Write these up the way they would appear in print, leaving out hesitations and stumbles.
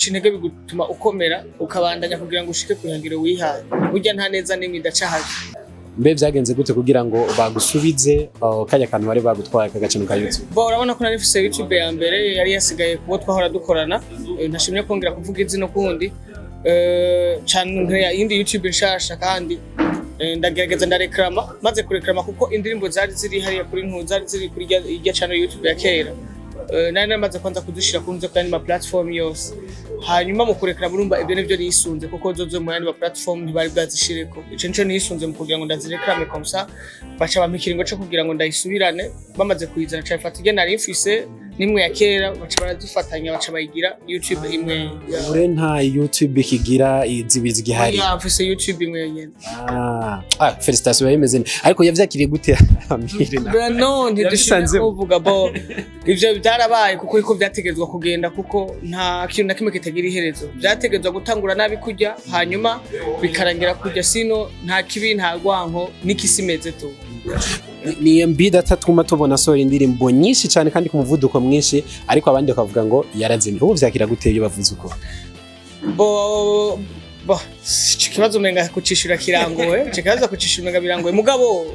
intege bigutuma ukomera ukabandanya kugira ngo ushike ku ntangiro wihaye burya nta neza nimwe idaca hafi. Mbe vyagenze gute kugira ngo bagusubize kanya kantu bari bagutwaye kagacino ka YouTube? Urabona ko nari mfise YouTube ya mbere yari yasigaye kubo twahora dukorana, ntashimye kongera kuvuga izino kundi channel yindi YouTube nshasha kandi ndagerageza ndareklama maze kureklama kuko indirimbo zari ziri hariya kuri zari ziri kuri irya channel YouTube ya kera. Nari namaze kwanza kudushira kunze kandi ma platform yose, hanyuma mu kureklama urumva ibyo nivyo nisunze kuko zozo mu yandi ma platform ntibari bwazishireko. Ico nico nisunze mu kugira ngo ndazireklame comme ça baca bampikiringo cyo kugira ngo ndayisubirane, bamaze kuyizana cha fata igena nari mfise nimwe ya kera baca barazifatanya baca bayigira YouTube imwe. Ure nta YouTube ikigira izibizi gihari? Ya mfise YouTube imwe nyene. Felicitation bayimeze ariko yavyakiriye gute Amir? No ntidusanze kuvuga bo ivyo byarabaye kuko iko byategezwa kugenda kuko nta kintu na kimwe kitagira iherezo. Byategezwa gutangura nabi kujya hanyuma bikarangira kujya sino nta kibi nta rwanko nikisimeze tu. Ni MB Data twuma tubona sora indirimbo nyinshi cyane kandi ku muvuduko mwinshi ariko abandi bakavuga ngo yarazimye. Ubu vyakira gute iyo bavuze uko? Ikibazo umenga kucishura kirangowe, kikaza kucishura umenga birangowe mugabo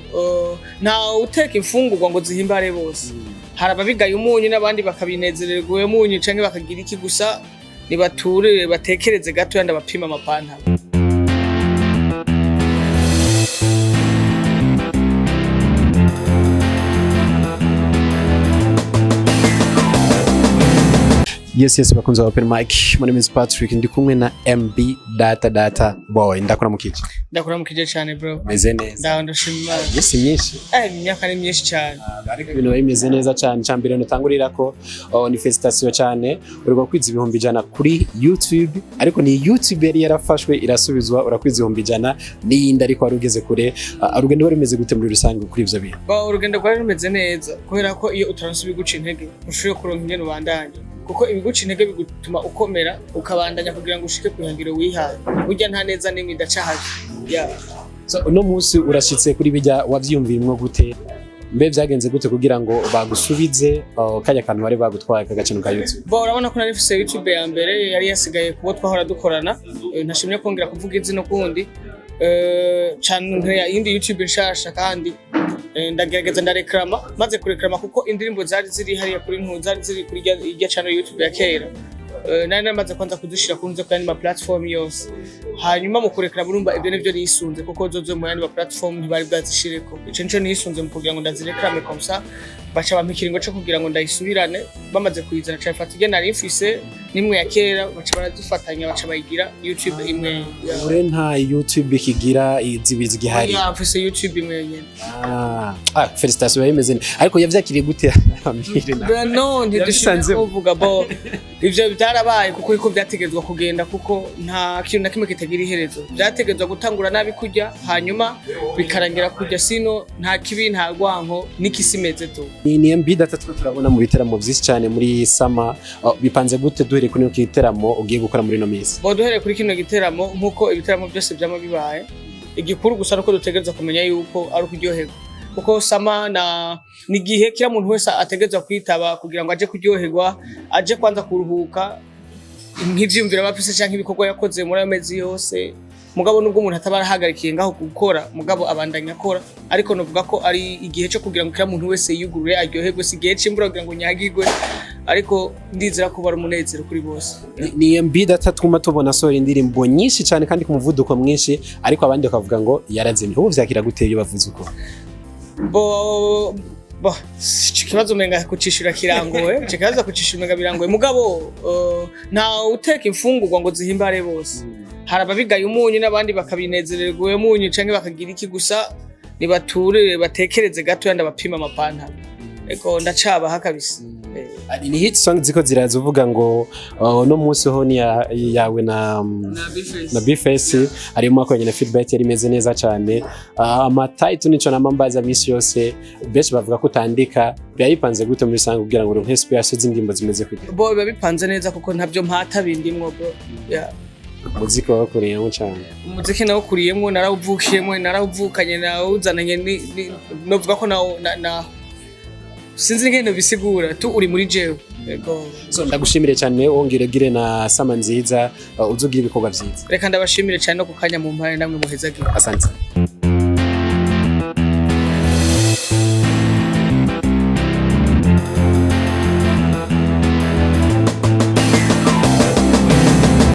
nta uteka imfungurwa ngo zihimbare bose. Harababigaye umunyu n'abandi bakabinezererwa umunyu canke bakagira iki gusa nibature batekereze gato yanda bapima pantalons. Yes bakunze open mic. My name is Patrick ndi kumwe na MB Data boy. Ndakora mukije cyane bro. Meze neza. Ndashimira. Yes myinshi. Imyaka ni myinshi cyane. Ariko ibintu bimeze neza cyane. Cyambere nutangurira ko ni felicitation cyane. Uriko kwiza ibihumbi 100 kuri YouTube ariko ni YouTube yari yarafashwe irasubizwa urakwiza ibihumbi 100 n'iyindi ariko warugeze kure. Urugendo rwari rumeze gute muri rusange kuri ivyo bintu? Urugendo rwari rumeze neza kubera ko iyo utaransubi guca intege ushoboye kuronka ingene ubandanye kuko ibiguca intege bigutuma ukomera ukabandanya kugira ngo ushike ku ntangiro wihaye burya nta neza nimwe idaca hafi. So uno munsi urashitse kuri bijya wavyumvirimwo gute? Mbe vyagenze gute kugira ngo bagusubize kanya kantu bari bagutwaye kagacino ka YouTube? Urabona ko nari mfise YouTube ya mbere yari yasigaye kubo twahora dukorana, ntashimye kongera kuvuga izino kundi channel yindi YouTube nshasha kandi ndagerageza ndareklama maze kureklama kuko indirimbo zari ziri hariya kuri zari ziri kuri irya channel YouTube ya kera. Nari namaze kwanza kudushira kunze kandi ma platform yose, hanyuma mu kureklama urumva ibyo nivyo nisunze kuko zozo mu yandi ma platform ntibari bwazishireko. Ico nico nisunze mu kugira ngo ndazireklame comme ça baca bampikiringo cyo kugira ngo ndayisubirane, bamaze kuyizana cha fata igena nari mfise nimwe ya kera baca barazifatanya baca bayigira YouTube imwe. Ure nta YouTube ikigira izibizi gihari? Ya mfise YouTube imwe nyene. Felicitation bayimeze ariko yavyakiriye gute Amir? No ntidusanze kuvuga bo ivyo byarabaye kuko iko byategezwa kugenda kuko nta kintu na kimwe kitagira iherezo. Byategezwa gutangura nabi kujya hanyuma bikarangira kujya sino nta kibi nta rwanko nikisimeze tu. Ni MB Data turabona mu biteramo byinshi cyane muri sama. Bipanze gute duhere kuri kino giteramo ugiye gukora muri no minsi? Duhere kuri kino giteramo nkuko ibiteramo byose byama bibaye, igikuru gusa nuko dutegereza kumenya yuko ari kuryoherwa kuko sama ni gihe kira muntu wese ategereza kwitaba kugira ngo aje kuryoherwa, aje kwanza kuruhuka nk'ivyumvira bafise canke ibikorwa yakoze muri amezi yose. Mugabo nubwo umuntu atabarahagarikiye ngaho gukora mugabo abandanya akora, ariko novuga ko ari igihe cyo kugira ngo kira muntu wese yugurure aryoherwe, si igihe c'imbura kugira ngo nyagirwe, ariko ndizera ko bari umunezero kuri bose. Ni MB Data twuma tubona sora indirimbo nyinshi cyane kandi ku muvuduko mwinshi ariko abandi bakavuga ngo yarazimye. Ubu vyakira gute iyo bavuze uko? Ikibazo umenga kucishura kirangowe, kikaza kucishura umenga birangowe mugabo nta uteka imfungurwa ngo zihimbare bose. Harababigaye umunyu n'abandi bakabinezererwa umunyu canke bakagira iki gusa nibature batekereze gato yanda bapima pantalons. Eko ndacabaha kabisa. Ni hit song ziko ziraza uvuga ngo no munsi ho ni yawe na Bface arimo akonyene feedback yari meze neza cyane. Ama title nico namambaza misi yose benshi bavuga ko utandika byayipanze gute muri sango kugira ngo uronke inspiration z'indimbo zimeze kugira? Biba bipanze neza kuko ntabyo mpata bindimwo bro. Muziki wakuriyemo cyane. Umuziki nawukuriyemo narawuvukiyemo narawuvukanye nawuzananye novuga ko na sinzi ngene bisigura tu uri muri jewe Yego. So ndagushimire cyane wongere gire na sama nziza uzugira ibikorwa vyiza. Reka ndabashimire cyane no kukanya mu mpare namwe muhezagire. Asante.